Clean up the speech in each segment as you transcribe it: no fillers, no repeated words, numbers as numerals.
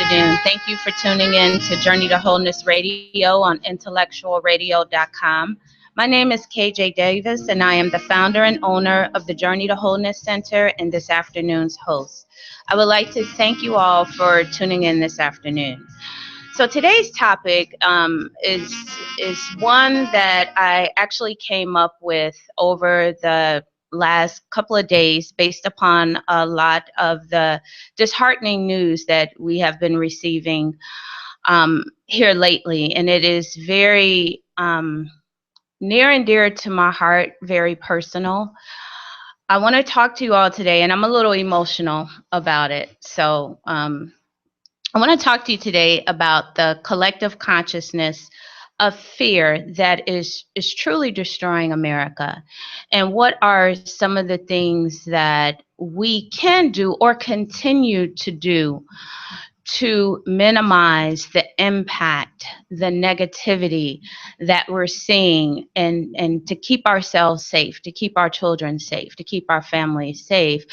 afternoon. Thank you for tuning in to Journey to Wholeness Radio on IntellectualRadio.com. My name is KJ Davis, and I am the founder and owner of the Journey to Wholeness Center and this afternoon's host. I would like to thank you all for tuning in this afternoon. So today's topic is one that I actually came up with over the last couple of days based upon a lot of the disheartening news that we have been receiving here lately. And it is very near and dear to my heart, very personal. I want to talk to you all today, and I'm a little emotional about it. So I want to talk to you today about the collective consciousness of fear that is truly destroying America, and what are some of the things that we can do or continue to do to minimize the impact, the negativity that we're seeing, and to keep ourselves safe, to keep our children safe, to keep our families safe,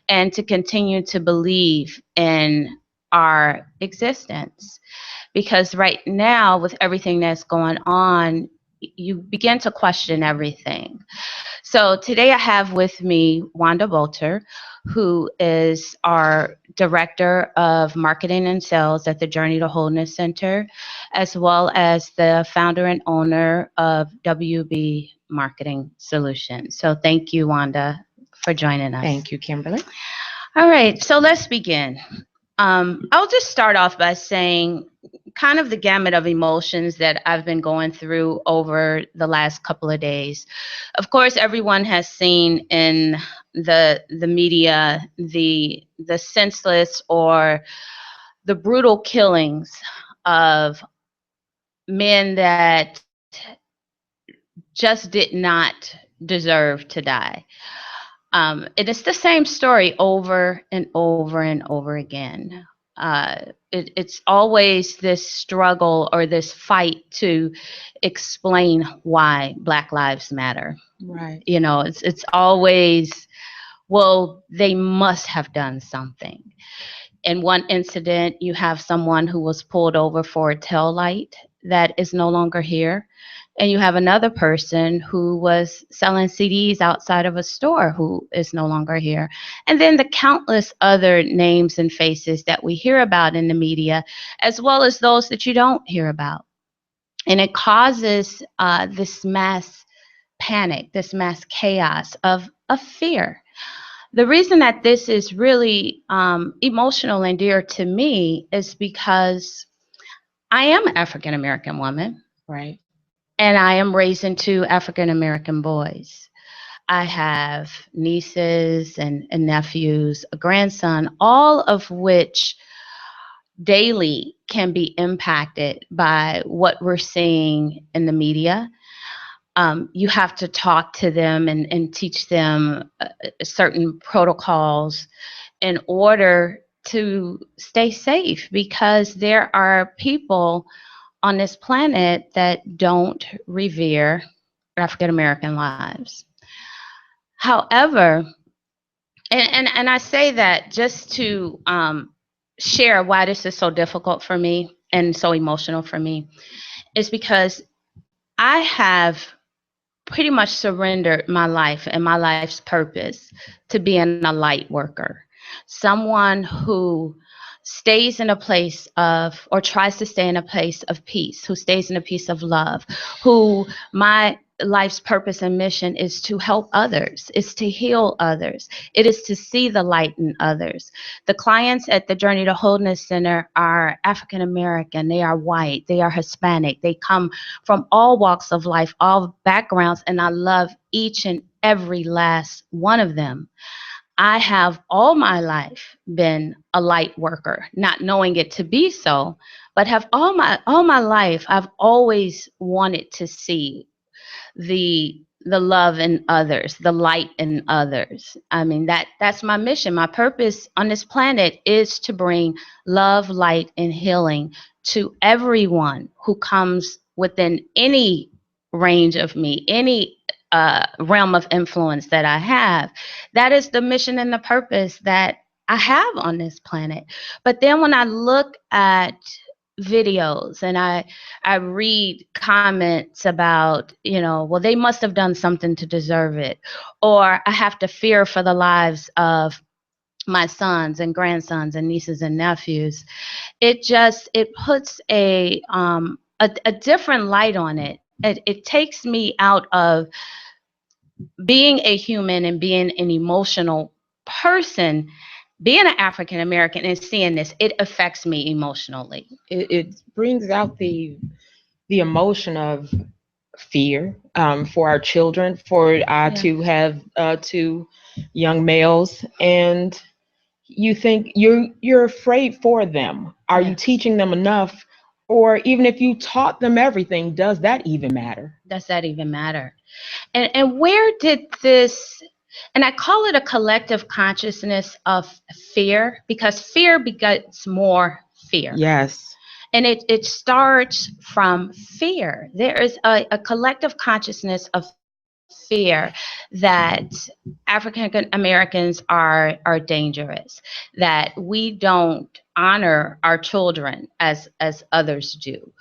and to continue to believe in our existence. Because right now, with everything that's going on, you begin to question everything. So today I have with me Wanda Bolter, who is our Director of Marketing and Sales at the Journey to Wholeness Center, as well as the founder and owner of WB Marketing Solutions. So thank you, Wanda, for joining us. Thank you, Kimberly. All right, so let's begin. I'll just start off by saying kind of the gamut of emotions that I've been going through over the last couple of days. Of course, everyone has seen in the media the senseless or the brutal killings of men that just did not deserve to die. It is the same story over and over and over again. It's always this struggle or this fight to explain why Black Lives Matter. Right. You know, it's always, well, they must have done something. In one incident, you have someone who was pulled over for a tail light that is no longer here. And you have another person who was selling CDs outside of a store who is no longer here. And then the countless other names and faces that we hear about in the media, as well as those that you don't hear about. And it causes this mass panic, this mass chaos of fear. The reason that this is really emotional and dear to me is because I am an African American woman. Right. And I am raising two African American boys. I have nieces and nephews, a grandson, all of which daily can be impacted by what we're seeing in the media. You have to talk to them and teach them certain protocols in order to stay safe, because there are people on this planet that don't revere African American lives. However, and I say that just to share why this is so difficult for me and so emotional for me, is because I have pretty much surrendered my life and my life's purpose to being a light worker, someone who stays in a place of, or tries to stay in a place of peace, who stays in a place of love, who my life's purpose and mission is to help others, is to heal others, it is to see the light in others. The clients at the Journey to Wholeness Center are African American, they are white, they are Hispanic, they come from all walks of life, all backgrounds, and I love each and every last one of them. I have all my life been a light worker, not knowing it to be so, but have all my life I've always wanted to see the love in others, the light in others. I mean, that's my mission. My purpose on this planet is to bring love, light, and healing to everyone who comes within any range of me, any realm of influence that I have. That is the mission and the purpose that I have on this planet. But then when I look at videos and I read comments about, well, they must have done something to deserve it, or I have to fear for the lives of my sons and grandsons and nieces and nephews. It puts a different light on it. It takes me out of being a human and being an emotional person. Being an African American and seeing this, it affects me emotionally. It brings out the emotion of fear, for our children, for Yeah. to have two young males, and you think you're afraid for them. Are you Yes. teaching them enough? Or even if you taught them everything, does that even matter? Does that even matter? And where did this, and I call it a collective consciousness of fear, because fear begets more fear. Yes. And it starts from fear. There is a collective consciousness of fear that African Americans are dangerous, that we don't honor our children as others do,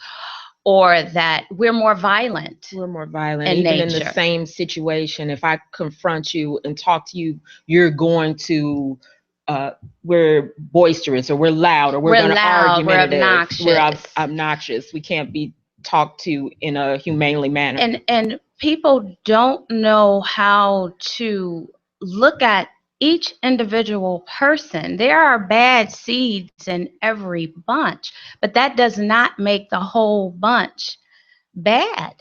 or that we're more violent We're more violent. in Even in the nature. same situation, if I confront you and talk to you, you're going to, uh, we're boisterous, or we're loud, or we're We're going to loud, we're argumentative, we're obnoxious. obnoxious. We can't be talked to in a humanely manner. And people don't know how to look at each individual person. There are bad seeds in every bunch, but that does not make the whole bunch bad.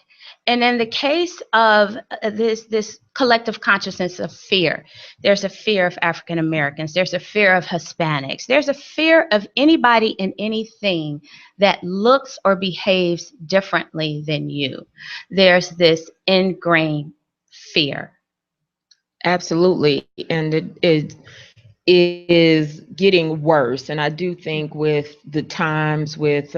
And in the case of this collective consciousness of fear, there's a fear of African Americans, there's a fear of Hispanics, there's a fear of anybody and anything that looks or behaves differently than you. There's this ingrained fear. Absolutely. And it is getting worse. And I do think with the times, with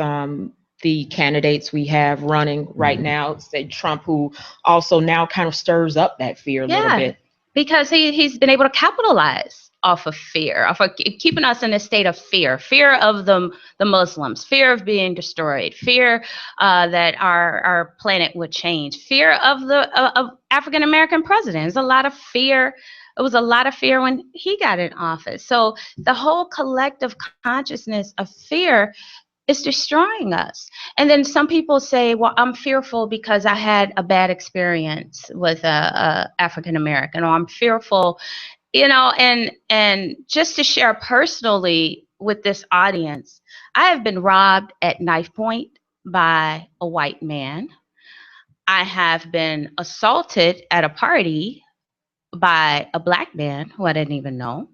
the candidates we have running right now, say Trump, who also now kind of stirs up that fear a little Yeah, bit. because he's been able to capitalize off of fear, off of keeping us in a state of fear of the Muslims, fear of being destroyed, fear that our planet would change, fear of the of African American presidents. A lot of fear. It was a lot of fear when he got in office. So the whole collective consciousness of fear is destroying us. And then some people say, well, I'm fearful because I had a bad experience with a African American, or I'm fearful, and just to share personally with this audience, I have been robbed at knife point by a white man. I have been assaulted at a party by a black man who I didn't even know.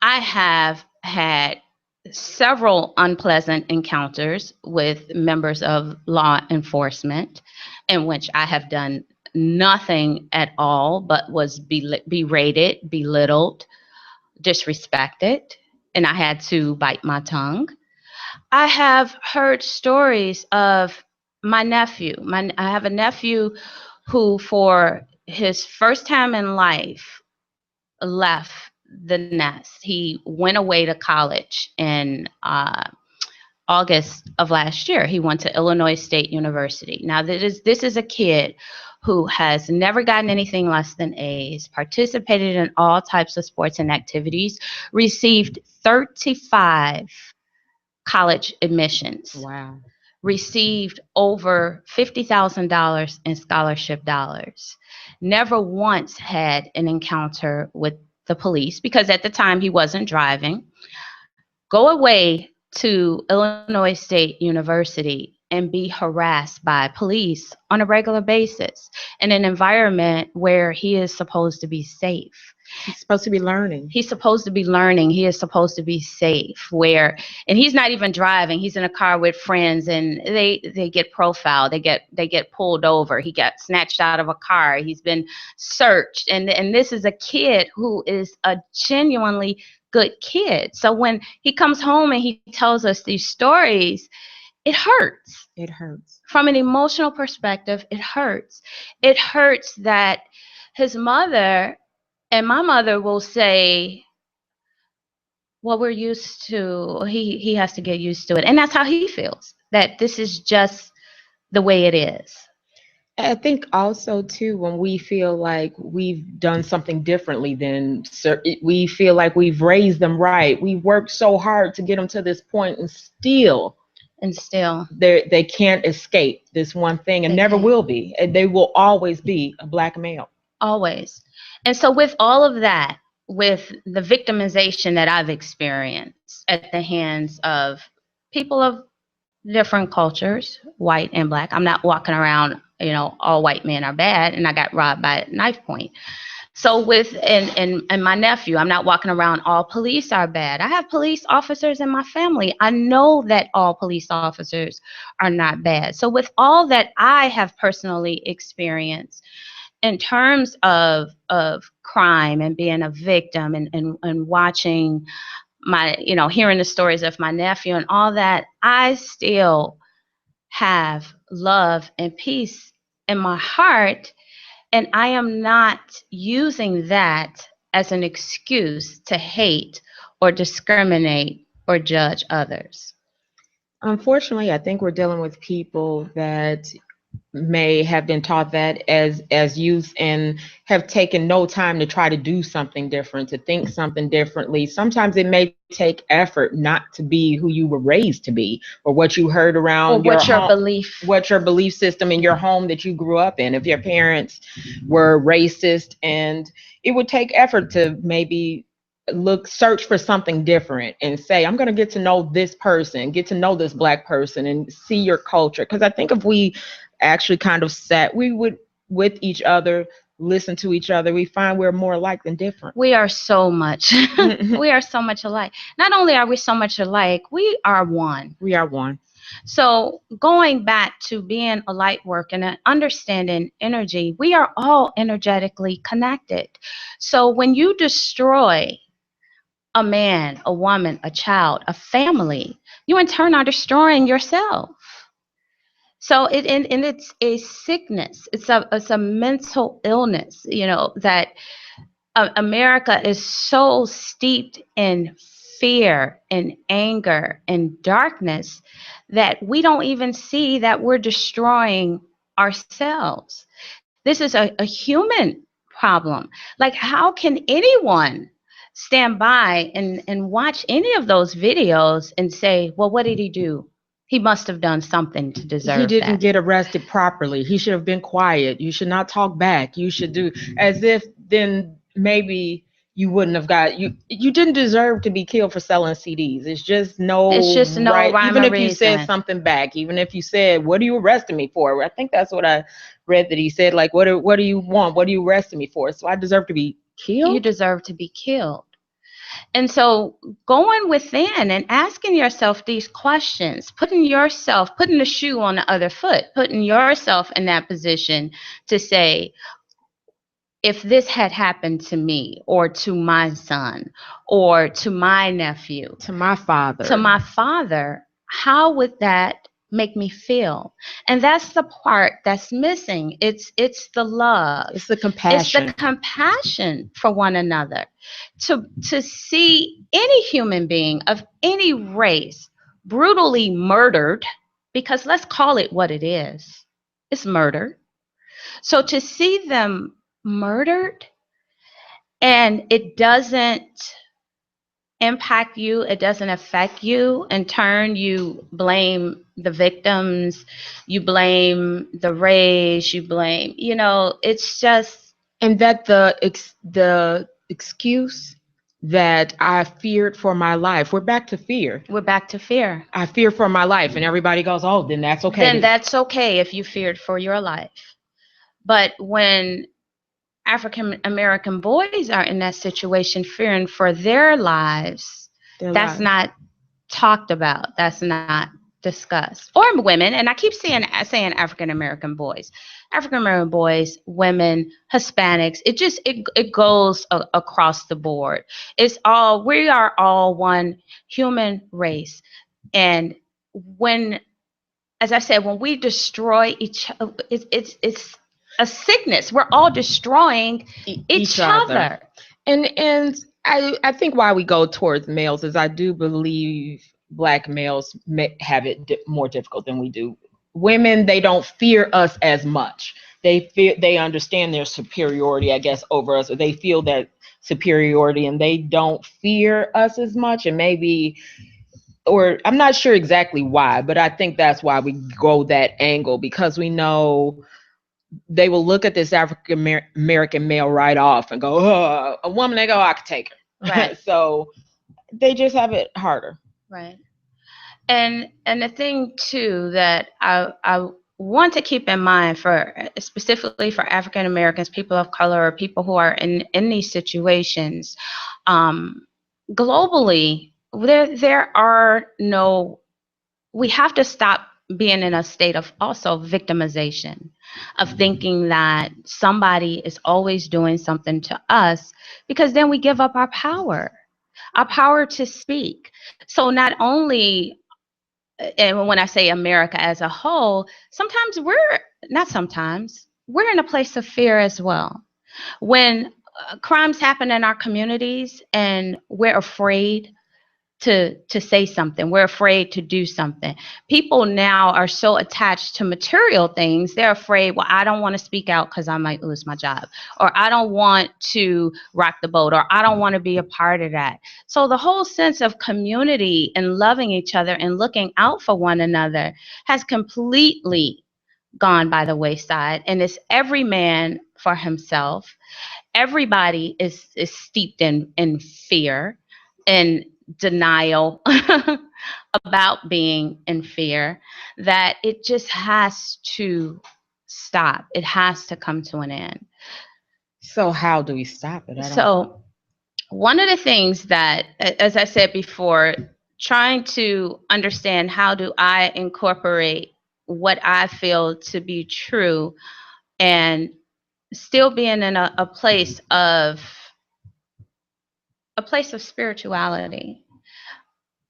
I have had several unpleasant encounters with members of law enforcement in which I have done nothing at all but was berated, belittled, disrespected, and I had to bite my tongue. I have heard stories of my nephew. I have a nephew who, for his first time in life, left the nest. He went away to college in August of last year. He went to Illinois State University. Now, this is a kid who has never gotten anything less than A's, participated in all types of sports and activities, received 35 college admissions, Wow. received over $50,000 in scholarship dollars, never once had an encounter with the police because at the time he wasn't driving, go away to Illinois State University and be harassed by police on a regular basis in an environment where he is supposed to be safe. He's supposed to be learning. He's supposed to be learning. He is supposed to be safe. And he's not even driving. He's in a car with friends, and they get profiled. They get pulled over. He got snatched out of a car. He's been searched, and this is a kid who is a genuinely good kid. So when he comes home and he tells us these stories, it hurts. It hurts. From an emotional perspective, it hurts. It hurts that his mother and my mother will say, what we're used to. He has to get used to it, and that's how he feels. That this is just the way it is. I think also too, when we feel like we've done something differently than we feel like we've raised them right. We worked so hard to get them to this point, and still And still, they can't escape this one thing, and they never can't. will be. And they will always be a black male. Always. And so, with all of that, with the victimization that I've experienced at the hands of people of different cultures, white and black, I'm not walking around, all white men are bad, and I got robbed by knife point. So with and my nephew, I'm not walking around all police are bad. I have police officers in my family. I know that all police officers are not bad. So with all that I have personally experienced in terms of crime and being a victim and watching my, hearing the stories of my nephew and all that, I still have love and peace in my heart, and I am not using that as an excuse to hate or discriminate or judge others. Unfortunately, I think we're dealing with people that may have been taught that as youth, and have taken no time to try to do something different, to think something differently. Sometimes it may take effort not to be who you were raised to be, or what you heard Or around your what your home, belief. what your belief system in your home that you grew up in. If your parents were racist, and it would take effort to maybe search for something different and say, I'm going to get to know this person, get to know this black person, and see your culture. Because I think if we actually kind of sat, we would, with each other, listen to each other, we find we're more alike than different. We are so much. We are so much alike. Not only are we so much alike, we are one. We are one. So going back to being a light work and understanding energy, we are all energetically connected. So when you destroy a man, a woman, a child, a family, you in turn are destroying yourself. So and it's a sickness. It's a mental illness. That America is so steeped in fear and anger and darkness that we don't even see that we're destroying ourselves. This is a human problem. Like, how can anyone stand by and watch any of those videos and say, well, what did he do? He must have done something to He deserve didn't that. get arrested properly. He should have been quiet. You should not talk back. You should do, as if then maybe you wouldn't have got, you didn't deserve to be killed for selling CDs. It's just It's no just no right. rhyme Even or if you said reason. something back, even if you said, what are you arresting me for? I think that's what I read, that he said, like, what do you want? What are you arresting me for? So I deserve to be You killed? deserve to be killed. And so going within and asking yourself these questions, putting the shoe on the other foot, putting yourself in that position to say, if this had happened to me or to my son or to my nephew, To my to father. my father, how would that make me feel? And that's the part that's missing. It's the love. It's the It's the compassion. compassion for one another. To see any human being of any race brutally murdered, because let's call it what it is. It's murder. So to see them murdered and it doesn't impact you, it doesn't affect you. In turn, you blame the victims, you blame the race, you blame, it's just, And that the excuse that I feared for my life. We're back to fear. we're back to fear. I fear for my life, and everybody goes, "Oh, then that's okay." Then that's okay if you feared for your life. But when African American boys are in that situation fearing for their lives, Their that's lives. not talked about. That's not discussed. Or women, and I keep saying African American boys. African American boys, women, Hispanics, it goes across the board. We are all one human race. And when, as I said, when we destroy each other, it's a sickness. We're all destroying each other. other. And I think why we go towards males is I do believe black males have it more difficult than we do. Women, they don't fear us as much. They understand their superiority, I guess, over us, or they feel that superiority, and they don't fear us as much. And maybe, or I'm not sure exactly why, but I think that's why we go that angle, because we know they will look at this African American male right off and go, oh, a woman, they go, I could take her. Right. So they just have it harder. Right. And the thing too that I want to keep in mind for specifically for African Americans, people of color, or people who are in these situations, um, globally, there are no. We have to stop being in a state of also victimization, of thinking that somebody is always doing something to us, because then we give up our power to speak. So not only, and when I say America as a whole, sometimes not sometimes, we're in a place of fear as well. When crimes happen in our communities and we're afraid to say something, we're afraid to do something. People now are so attached to material things, they're afraid, well, I don't want to speak out because I might lose my job, or I don't want to rock the boat, or I don't want to be a part of that. So the whole sense of community and loving each other and looking out for one another has completely gone by the wayside, and it's every man for himself. Everybody is steeped in fear and denial about being in fear, that it just has to stop. It has to come to an end. So how do we stop it? I don't. So one of the things that, as I said before, trying to understand how do I incorporate what I feel to be true and still being in a place of spirituality.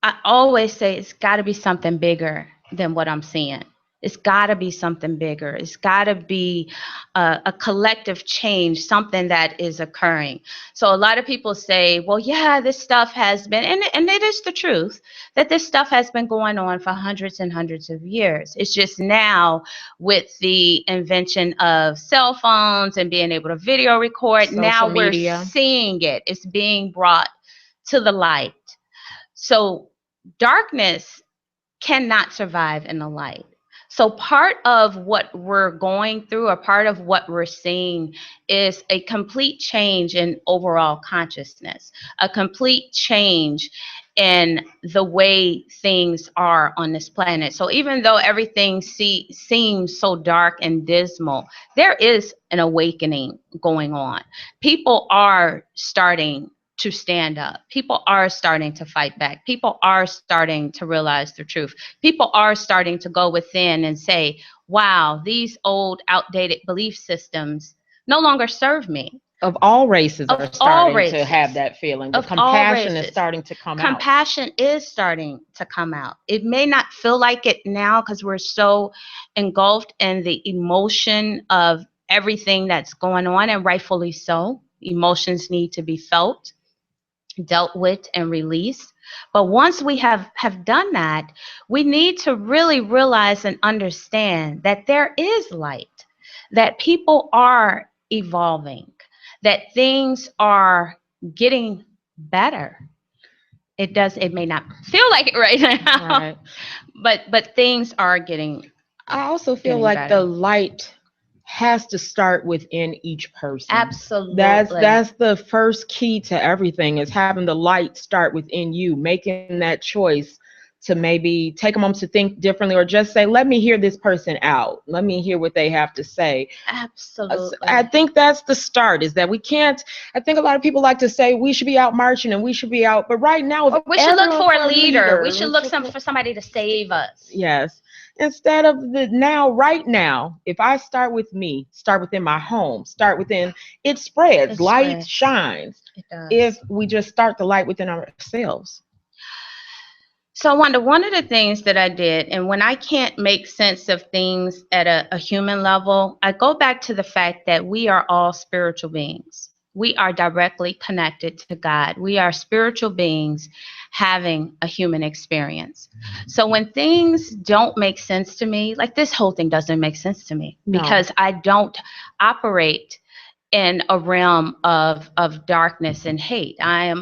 I always say it's got to be something bigger than what I'm seeing. It's got to be something bigger. It's got to be a collective change, something that is occurring. So a lot of people say, well, yeah, this stuff has been, and it is the truth, that this stuff has been going on for hundreds and hundreds of years. It's just now, with the invention of cell phones and being able to video record, Social now we're media. seeing it. It's being brought to the light. So darkness cannot survive in the light. So part of what we're going through, or part of what we're seeing, is a complete change in overall consciousness, a complete change in the way things are on this planet. So even though everything seems so dark and dismal, there is an awakening going on. People are starting to stand up. People are starting to fight back. People are starting to realize the truth. People are starting to go within and say, wow, these old, outdated belief systems no longer serve me. Of all races Of are all starting to have races. that feeling. The Of all compassion is races. starting to come out. Compassion is starting to come out. It may not feel like it now because we're so engulfed in the emotion of everything that's going on, and rightfully so. Emotions need to be felt, dealt with, and released. But once we have done that, we need to really realize and understand that there is light, that people are evolving, that things are getting better. It may not feel like it right now, Right. but things are I also feel getting like the better. light has to start within each person. Absolutely. That's the first key to everything, is having the light start within you, making that choice to maybe take a moment to think differently, or just say, let me hear this person out. Let me hear what they have to say. I Absolutely. think that's the start, is that we can't. I think a lot of people like to say we should be out marching and we should be out, but right now, if Or we should look everyone for a for a leader. We leader, should look for somebody to save us. yes, instead of the now, right now, if I start with me, start within my home, start within, it spreads, It light spreads. shines, It does. if we just start the light within ourselves. So, Wanda, one of the things that I did, and when I can't make sense of things at a human level, I go back to the fact that we are all spiritual beings. We are directly connected to God. We are spiritual beings having a human experience. So when things don't make sense to me, like this whole thing doesn't make sense to me No. because I don't operate in a realm of darkness and hate. I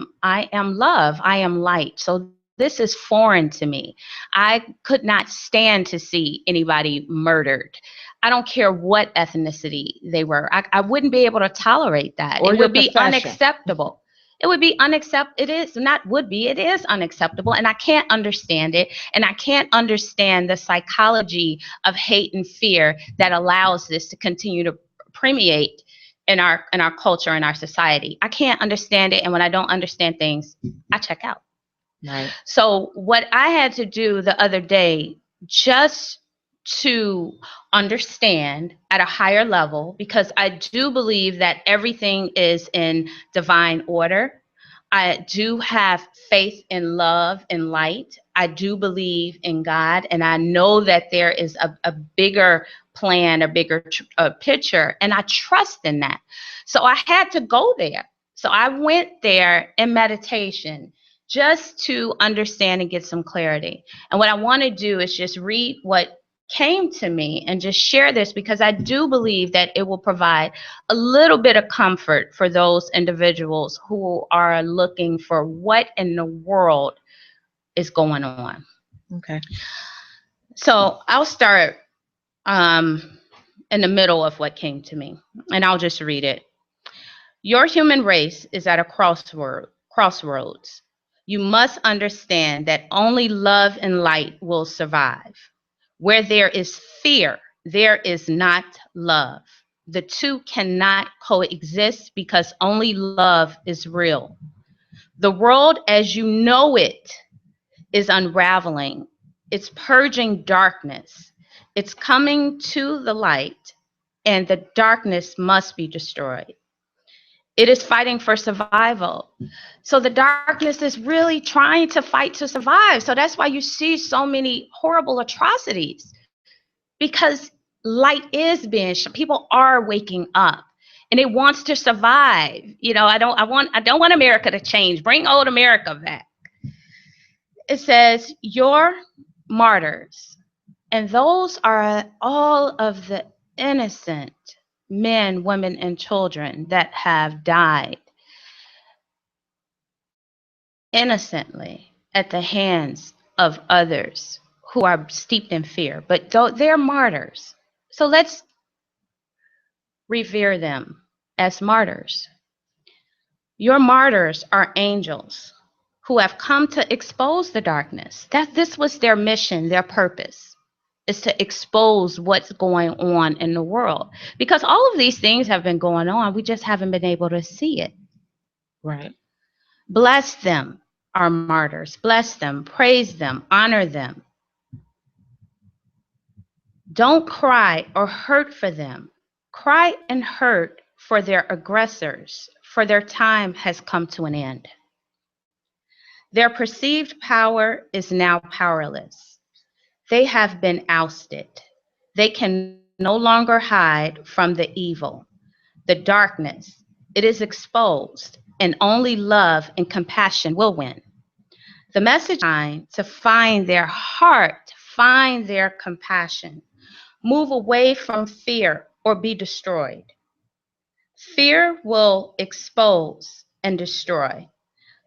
am love. I am light. So this is foreign to me. I could not stand to see anybody murdered. I don't care what ethnicity they were. I wouldn't be able to tolerate that. Or It your would be profession. unacceptable. It would be unacceptable. It is not would be. It is unacceptable. And I can't understand it. And I can't understand the psychology of hate and fear that allows this to continue to permeate in our culture, in our society. I can't understand it. And when I don't understand things, I check out. Right. So what I had to do the other day, just to understand at a higher level, because I do believe that everything is in divine order. I do have faith in love and light. I do believe in God, and I know that there is a bigger plan, a bigger picture, and I trust in that. So I had to go there. So I went there in meditation just to understand and get some clarity. And what I want to do is just read what came to me and just share this because I do believe that it will provide a little bit of comfort for those individuals who are looking for what in the world is going on. Okay. So I'll start in the middle of what came to me, and I'll just read it. Your human race is at a crossroads. You must understand that only love and light will survive. Where there is fear, there is not love. The two cannot coexist because only love is real. The world as you know it is unraveling. It's purging darkness. It's coming to the light, and the darkness must be destroyed. It is fighting for survival. So the darkness is really trying to fight to survive. So that's why you see so many horrible atrocities because light is being people are waking up and it wants to survive. I don't want America to change. Bring old America back. It says your martyrs, and those are all of the innocent men, women, and children that have died innocently at the hands of others who are steeped in fear, but they're martyrs. So let's revere them as martyrs. Your martyrs are angels who have come to expose the darkness. That this was their mission, their purpose is to expose what's going on in the world. Because all of these things have been going on, we just haven't been able to see it. Right. Bless them, our martyrs. Bless them, praise them, honor them. Don't cry or hurt for them. Cry and hurt for their aggressors, for their time has come to an end. Their perceived power is now powerless. They have been ousted. They can no longer hide from the evil, the darkness. It is exposed, and only love and compassion will win. The message to find their heart, find their compassion, move away from fear or be destroyed. Fear will expose and destroy.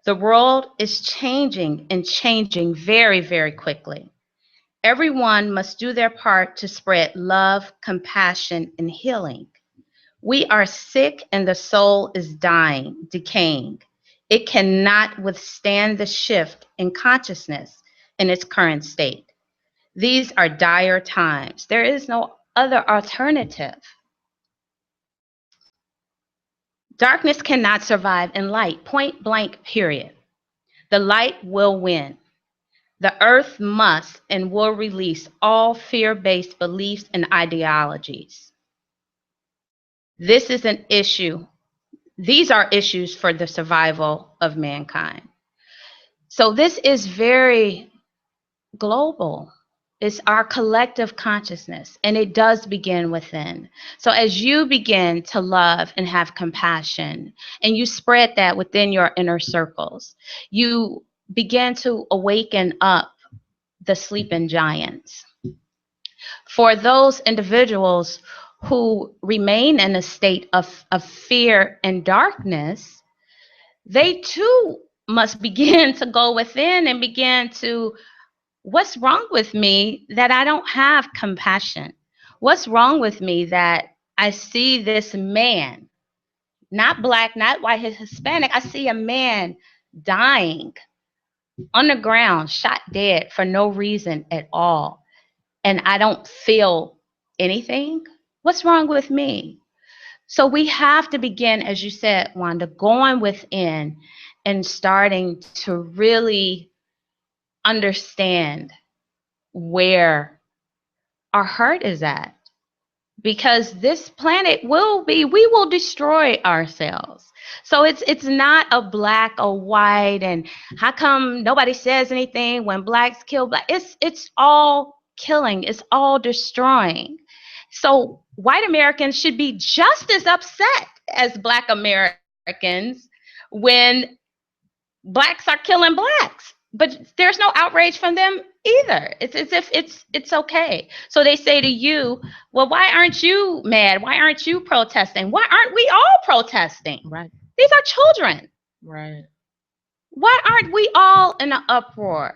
The world is changing and changing very, very quickly. Everyone must do their part to spread love, compassion, and healing. We are sick and the soul is dying, decaying. It cannot withstand the shift in consciousness in its current state. These are dire times. There is no other alternative. Darkness cannot survive in light, point blank, period. The light will win. The earth must and will release all fear-based beliefs and ideologies. This is an issue. These are issues for the survival of mankind. So this is very global. It's our collective consciousness, and it does begin within. So as you begin to love and have compassion, and you spread that within your inner circles, you begin to awaken up the sleeping giants. For those individuals who remain in a state of fear and darkness, they too must begin to go within and begin to, what's wrong with me that I don't have compassion? What's wrong with me that I see this man, not black, not white, Hispanic, I see a man dying on the ground, shot dead for no reason at all, and I don't feel anything? What's wrong with me? So we have to begin, as you said, Wanda, going within and starting to really understand where our heart is at. Because this planet we will destroy ourselves. So it's not a black or white, and how come nobody says anything when blacks kill black? It's all killing, it's all destroying. So white Americans should be just as upset as black Americans when blacks are killing blacks, but there's no outrage from them either. It's as if it's okay. So they say to you, well, why aren't you mad? Why aren't you protesting? Why aren't we all protesting? Right. These are children. Right. Why aren't we all in an uproar?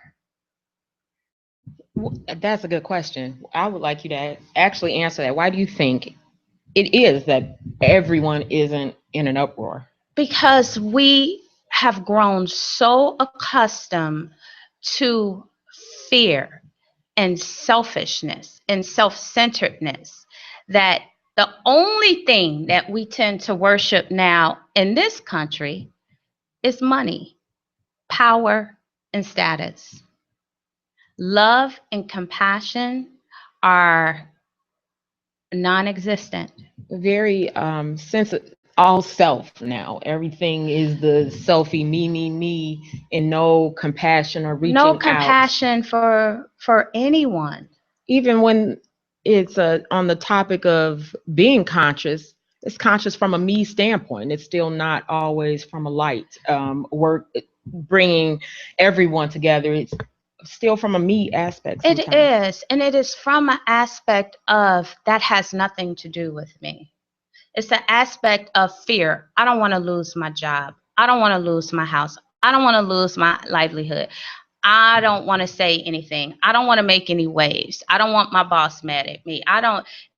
That's a good question. I would like you to actually answer that. Why do you think it is that everyone isn't in an uproar? Because we have grown so accustomed to fear and selfishness and self-centeredness that the only thing that we tend to worship now in this country is money, power, and status. Love and compassion are non-existent. Very sense of all self now. Everything is the selfie, me, and no compassion or reaching No out. compassion for anyone. Even when it's on the topic of being conscious, it's conscious from a me standpoint. It's still not always from a light work, bringing everyone together. It's still from a me aspect sometimes. It is, and it is from an aspect of that has nothing to do with me. It's an aspect of fear. I don't want to lose my job. I don't want to lose my house. I don't want to lose my livelihood. I don't want to say anything. I don't want to make any waves. I don't want my boss mad at me.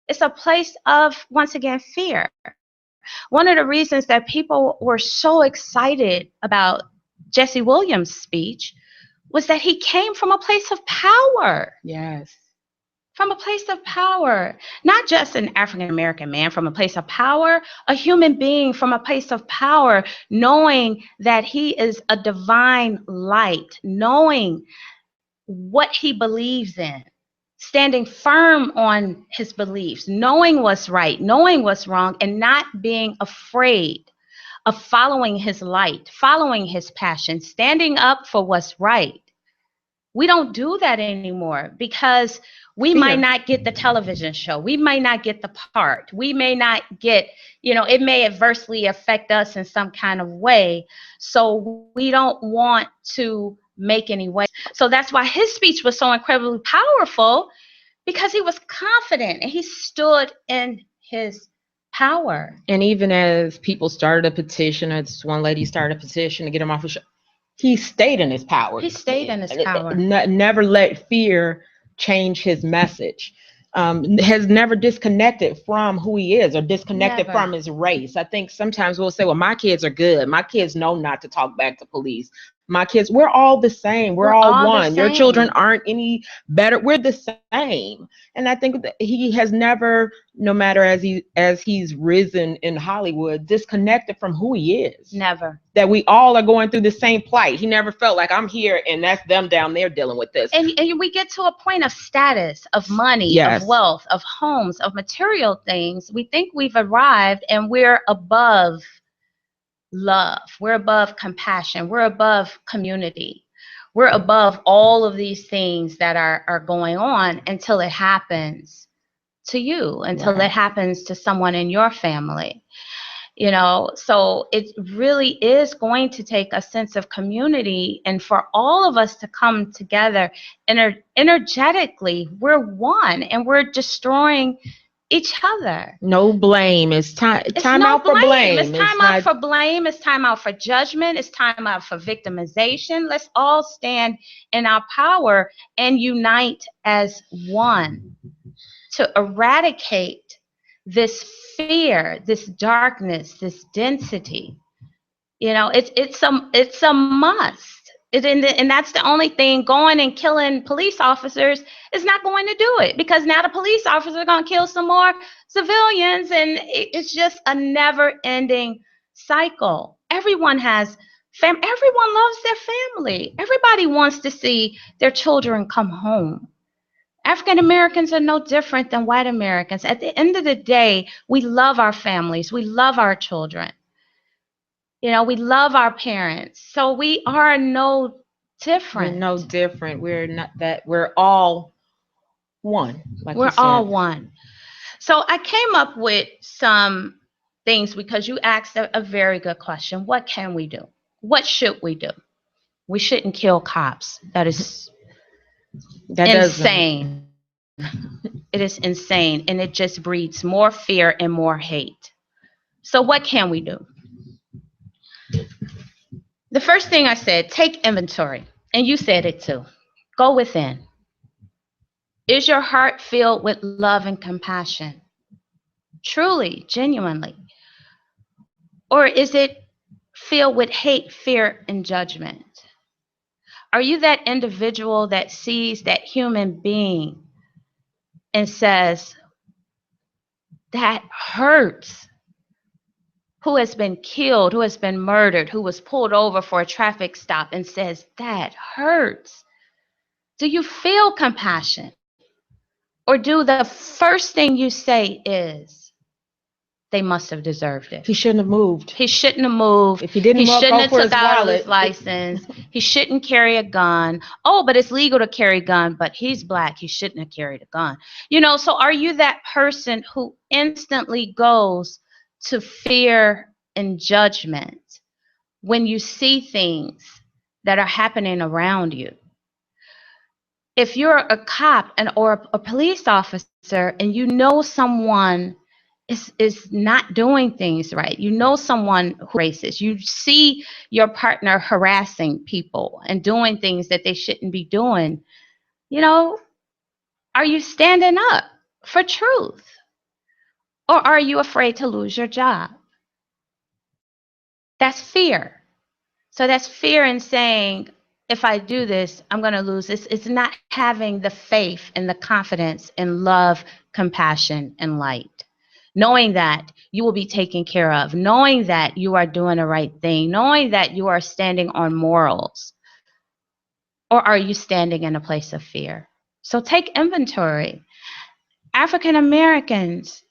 It's a place of, once again, fear. One of the reasons that people were so excited about Jesse Williams' speech was that he came from a place of power. Yes. From a place of power, not just an African American man from a place of power, a human being from a place of power, knowing that he is a divine light, knowing what he believes in, standing firm on his beliefs, knowing what's right, knowing what's wrong, and not being afraid of following his light, following his passion, standing up for what's right. We don't do that anymore because we might not get the television show. We might not get the part. We may not get, it may adversely affect us in some kind of way. So we don't want to make any waves. So that's why his speech was so incredibly powerful, because he was confident and he stood in his power. And even as people started a petition, as one lady started a petition to get him off the show, he stayed in his power. He stayed in his power. Never let fear change his message. Has never disconnected from who he is or disconnected from his race. I think sometimes we'll say, well, my kids are good. My kids know not to talk back to police. My kids, we're all the same. We're all one. Your children aren't any better. We're the same. And I think that he has never, no matter as he's risen in Hollywood, disconnected from who he is. Never. That we all are going through the same plight. He never felt like I'm here and that's them down there dealing with this. And we get to a point of status, of money, of wealth, of homes, of material things. We think we've arrived and we're above love. We're above compassion. We're above community. We're above all of these things that are going on until it happens to you, until it Right. happens to someone in your family. So it really is going to take a sense of community, and for all of us to come together energetically. We're one, and we're destroying each other. No blame. It's time It's time no out for blame. It's blame. It's time out not. for blame. It's time out for judgment. It's time out for victimization. Let's all stand in our power and unite as one to eradicate this fear, this darkness, this density. It's a must. And that's the only thing. Going and killing police officers is not going to do it, because now the police officers are going to kill some more civilians, and it's just a never-ending cycle. Everyone loves their family. Everybody wants to see their children come home. African Americans are no different than white Americans. At the end of the day, we love our families. We love our children. We love our parents. So we are no We're different. no different. We're not that. We're all one, like you We're all said. one. So I came up with some things because you asked a very good question. What can we do? What should we do? We shouldn't kill cops. That is That doesn't. insane. It is insane. And it just breeds more fear and more hate. So what can we do? The first thing I said, take inventory. And you said it too. Go within. Is your heart filled with love and compassion? Truly, genuinely. Or is it filled with hate, fear, and judgment? Are you that individual that sees that human being and says, that hurts? Who has been killed, who has been murdered, who was pulled over for a traffic stop, and says, that hurts? Do you feel compassion? Or do the first thing you say is, they must have deserved it? He shouldn't have moved. He shouldn't have moved. If he didn't He shouldn't go have for took his out his wallet, license. He shouldn't carry a gun. Oh, but it's legal to carry a gun, but he's black. He shouldn't have carried a gun. So are you that person who instantly goes to fear and judgment when you see things that are happening around you? If you're a cop or a police officer and you know someone is not doing things right, you know someone who is racist, you see your partner harassing people and doing things that they shouldn't be doing, you know, are you standing up for truth? Or are you afraid to lose your job? That's fear. So that's fear in saying, if I do this, I'm going to lose this. It's not having the faith and the confidence in love, compassion, and light. Knowing that you will be taken care of, knowing that you are doing the right thing, knowing that you are standing on morals. Or are you standing in a place of fear? So take inventory. African Americans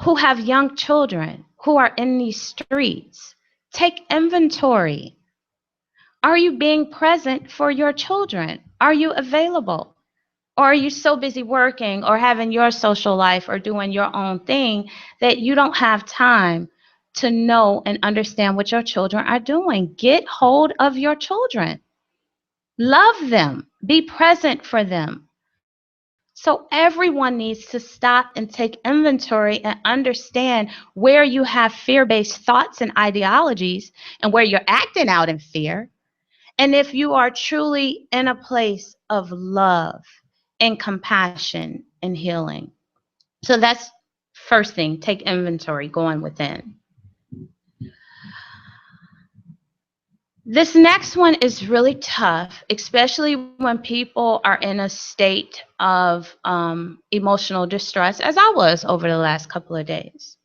who have young children who are in these streets, take inventory. Are you being present for your children? Are you available? Or are you so busy working or having your social life or doing your own thing that you don't have time to know and understand what your children are doing? Get hold of your children. Love them. Be present for them. So everyone needs to stop and take inventory and understand where you have fear-based thoughts and ideologies and where you're acting out in fear. And if you are truly in a place of love and compassion and healing. So that's first thing, take inventory, going within. This next one is really tough, especially when people are in a state of emotional distress, as I was over the last couple of days.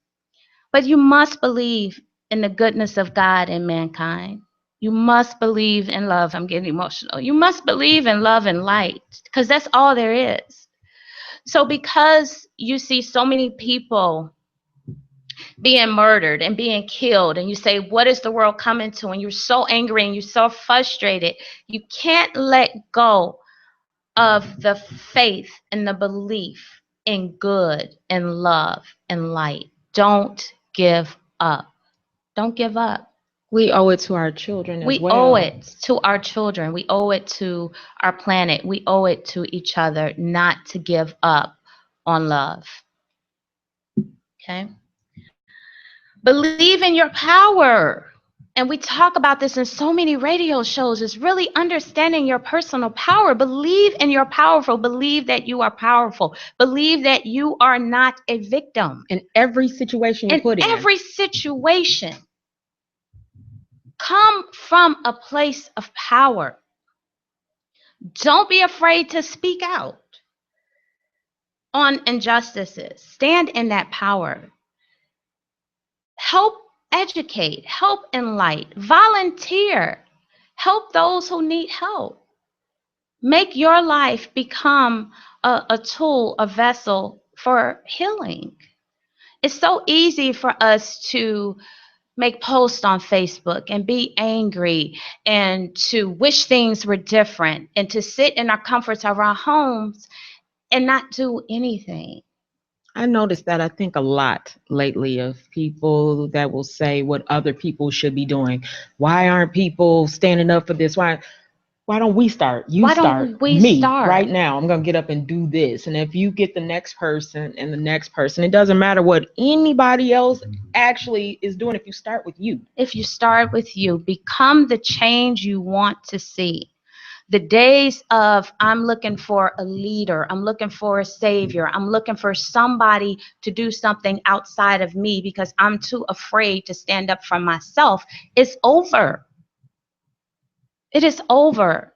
But you must believe in the goodness of God and mankind. You must believe in love. I'm getting emotional. You must believe in love and light, because that's all there is. So because you see so many people being murdered and being killed, and you say, what is the world coming to? And you're so angry and you're so frustrated. You can't let go of the faith and the belief in good and love and light. Don't give up. Don't give up. We owe it to our children as We owe well. it to our children. We owe it to our planet. We owe it to each other not to give up on love. Okay? Believe in your power. And we talk about this in so many radio shows, is really understanding your personal power. Believe in your powerful. Believe that you are powerful. Believe that you are not a victim. In every situation you put in. Every situation. Come from a place of power. Don't be afraid to speak out on injustices. Stand in that power. Help educate, help enlighten, volunteer, help those who need help. Make your life become a tool, a vessel for healing. It's so easy for us to make posts on Facebook and be angry and to wish things were different and to sit in our comforts of our homes and not do anything. I noticed that, I think, a lot lately, of people that will say what other people should be doing. Why aren't people standing up for this? Why don't we start? Why don't we start? Right now. I'm going to get up and do this. And if you get the next person and the next person, it doesn't matter what anybody else actually is doing. If you start with you. If you start with you, become the change you want to see. The days of I'm looking for a leader, I'm looking for a savior, I'm looking for somebody to do something outside of me because I'm too afraid to stand up for myself is over. It is over.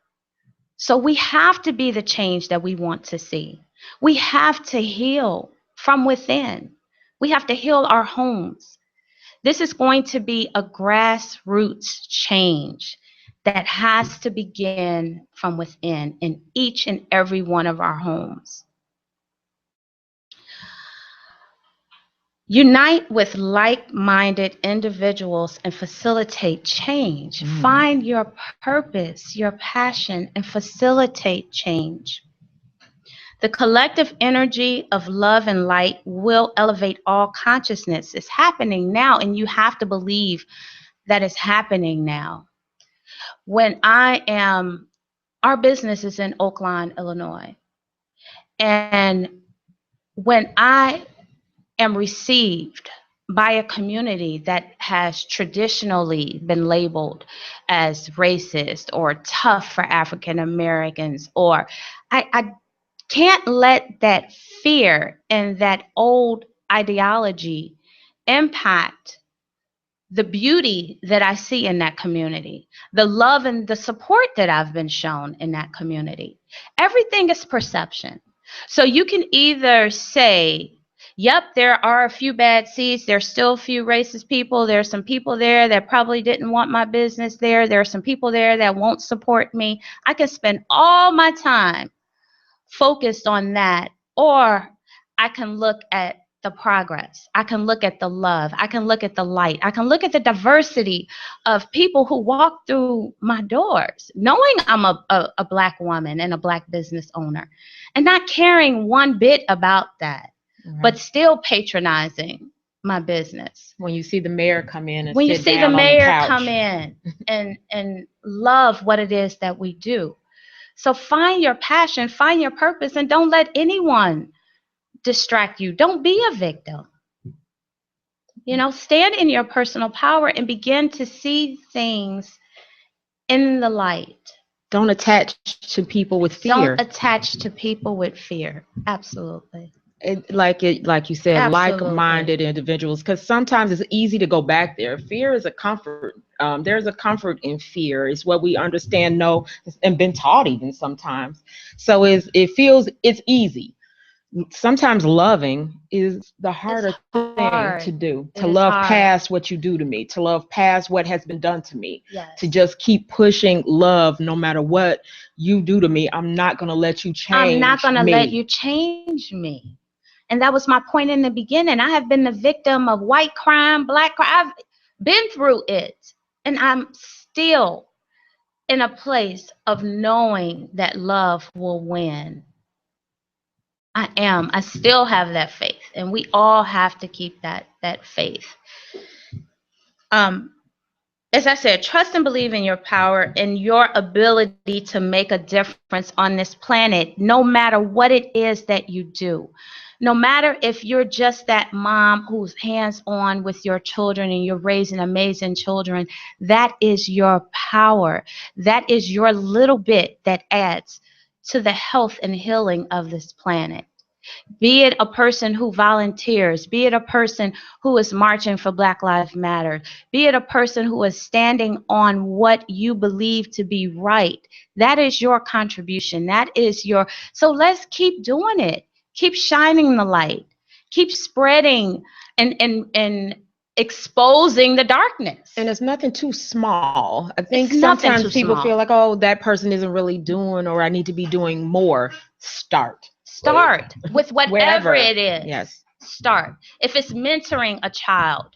So we have to be the change that we want to see. We have to heal from within. We have to heal our homes. This is going to be a grassroots change that has to begin from within in each and every one of our homes. Unite with like-minded individuals and facilitate change. Find your purpose, your passion, and facilitate change. The collective energy of love and light will elevate all consciousness. It's happening now, and you have to believe that it's happening now. When our business is in Oak Lawn, Illinois, and when I am received by a community that has traditionally been labeled as racist or tough for African Americans, or I can't let that fear and that old ideology impact the beauty that I see in that community, the love and the support that I've been shown in that community. Everything is perception. So you can either say, yep, there are a few bad seeds. There's still a few racist people. There's some people there that probably didn't want my business there. There are some people there that won't support me. I can spend all my time focused on that, or I can look at the progress. I can look at the love. I can look at the light. I can look at the diversity of people who walk through my doors, knowing I'm a Black woman and a Black business owner, and not caring one bit about that, but still patronizing my business. When you see the mayor come in and when you sit see down the on mayor couch. come in and love what it is that we do. So find your passion, find your purpose, and don't let anyone distract you. Don't be a victim. You know, stand in your personal power and begin to see things in the light. Don't attach to people with fear. Don't attach to people with fear. Absolutely. Like you said, Absolutely. like-minded individuals, because sometimes it's easy to go back there. Fear is a comfort. There's a comfort in fear. It's what we understand, know, and been taught even sometimes. So it's easy. Sometimes loving is the harder thing to do. To love past what you do to me, to love past what has been done to me. Yes. To just keep pushing love no matter what you do to me. I'm not going to let you change me. I'm not going to let you change me. And that was my point in the beginning. I have been the victim of white crime, black crime. I've been through it. And I'm still in a place of knowing that love will win. I am. I still have that faith. And we all have to keep that faith. As I said, trust and believe in your power and your ability to make a difference on this planet, no matter what it is that you do. No matter if you're just that mom who's hands-on with your children and you're raising amazing children, that is your power. That is your little bit that adds to the health and healing of this planet. Be it a person who volunteers, be it a person who is marching for Black Lives Matter, be it a person who is standing on what you believe to be right. That is your contribution. So let's keep doing it. Keep shining the light. Keep spreading and exposing the darkness. And it's nothing too small. I think sometimes people feel like, oh, that person isn't really doing, or I need to be doing more. Start with whatever it is. Yes. Start. If it's mentoring a child,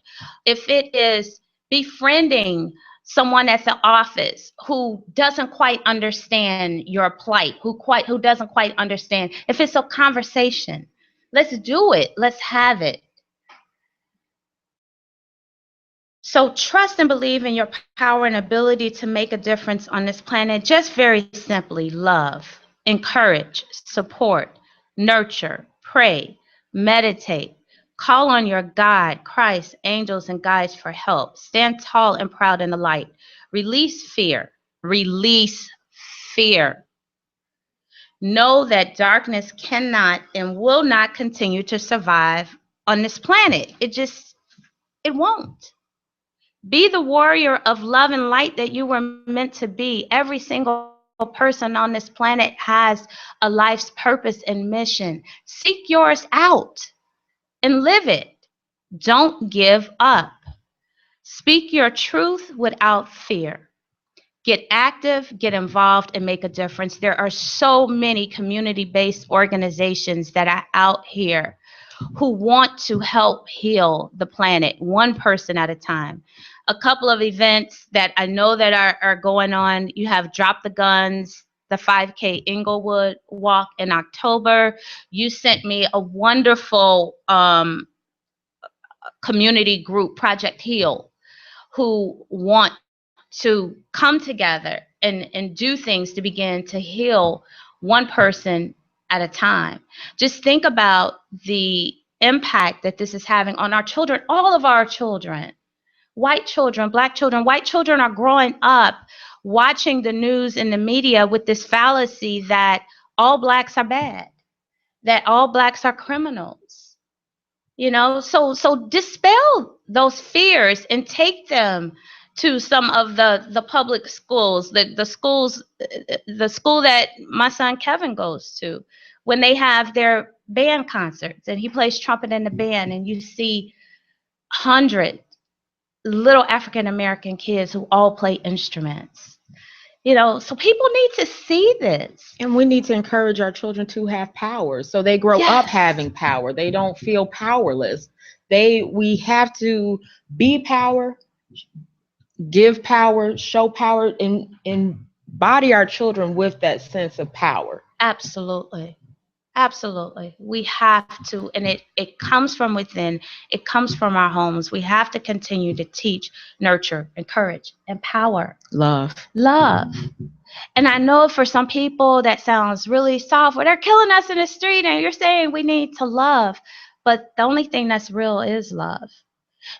if it is befriending someone at the office who doesn't quite understand your plight, who doesn't quite understand. If it's a conversation, let's do it. Let's have it. So trust and believe in your power and ability to make a difference on this planet. Just very simply, love, encourage, support, nurture, pray, meditate, call on your God, Christ, angels, and guides for help. Stand tall and proud in the light. Release fear. Release fear. Know that darkness cannot and will not continue to survive on this planet. It won't. Be the warrior of love and light that you were meant to be. Every single person on this planet has a life's purpose and mission. Seek yours out and live it. Don't give up. Speak your truth without fear. Get active, get involved, and make a difference. There are so many community-based organizations that are out here who want to help heal the planet, one person at a time. A couple of events that I know that are going on. You have Drop the Guns, the 5K Inglewood Walk in October. You sent me a wonderful community group, Project Heal, who want to come together and do things to begin to heal one person at a time. Just think about the impact that this is having on our children, all of our children, white children, black children. White children are growing up watching the news and the media with this fallacy that all blacks are bad, that all blacks are criminals. You know, so dispel those fears and take them to some of the public schools, the school that my son Kevin goes to, when they have their band concerts and he plays trumpet in the band, and you see 100 little African American kids who all play instruments. You know, so people need to see this. And we need to encourage our children to have power, so they grow up having power. They don't feel powerless. We have to be power, give power, show power, and embody our children with that sense of power. Absolutely. Absolutely. We have to, and it comes from within. It comes from our homes. We have to continue to teach, nurture, encourage, empower. Love. And I know for some people that sounds really soft. Well, they're killing us in the street and you're saying we need to love. But the only thing that's real is love.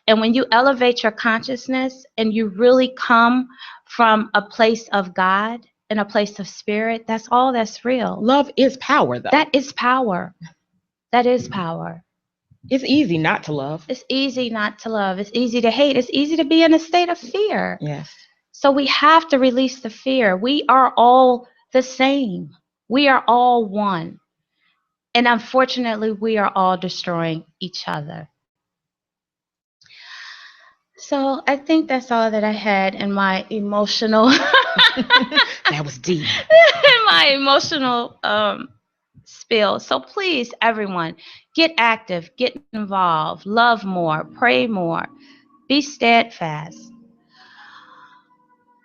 And when you elevate your consciousness and you really come from a place of God and a place of spirit, that's all that's real. Love is power, though. That is power. That is power. It's easy not to love. It's easy not to love. It's easy to hate. It's easy to be in a state of fear. Yes. So we have to release the fear. We are all the same. We are all one. And unfortunately, we are all destroying each other. So I think that's all that I had in my emotional that was deep. in my emotional spill. So please, everyone, Get active, get involved, love more, pray more, be steadfast.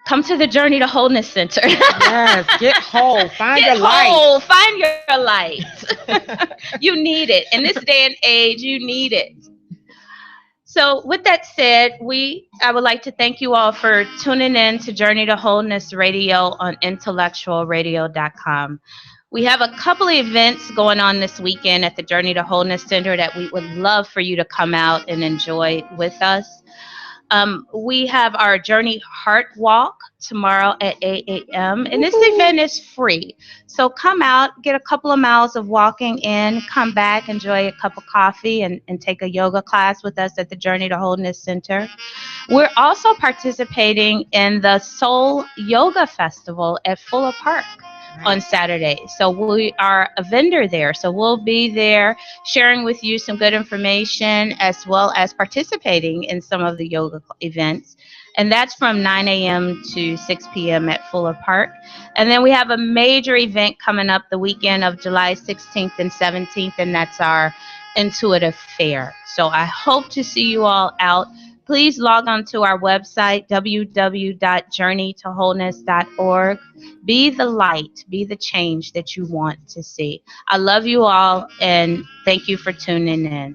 Come to the Journey to Wholeness Center. Yes, get whole, find Get your light. whole, find your light. You need it. In this day and age, you need it. So, with that said, I would like to thank you all for tuning in to Journey to Wholeness Radio on IntellectualRadio.com. We have a couple of events going on this weekend at the Journey to Wholeness Center that we would love for you to come out and enjoy with us. We have our Journey Heart Walk tomorrow at 8 a.m. And this event is free. So come out, get a couple of miles of walking in, come back, enjoy a cup of coffee, and take a yoga class with us at the Journey to Wholeness Center. We're also participating in the Soul Yoga Festival at Fuller Park on Saturday. So we are a vendor there. So we'll be there sharing with you some good information as well as participating in some of the yoga events. And that's from 9 a.m. to 6 p.m. at Fuller Park. And then we have a major event coming up the weekend of July 16th and 17th, and that's our Intuitive Fair. So I hope to see you all out. Please log on to our website, www.journeytowholeness.org. Be the light, be the change that you want to see. I love you all, and thank you for tuning in.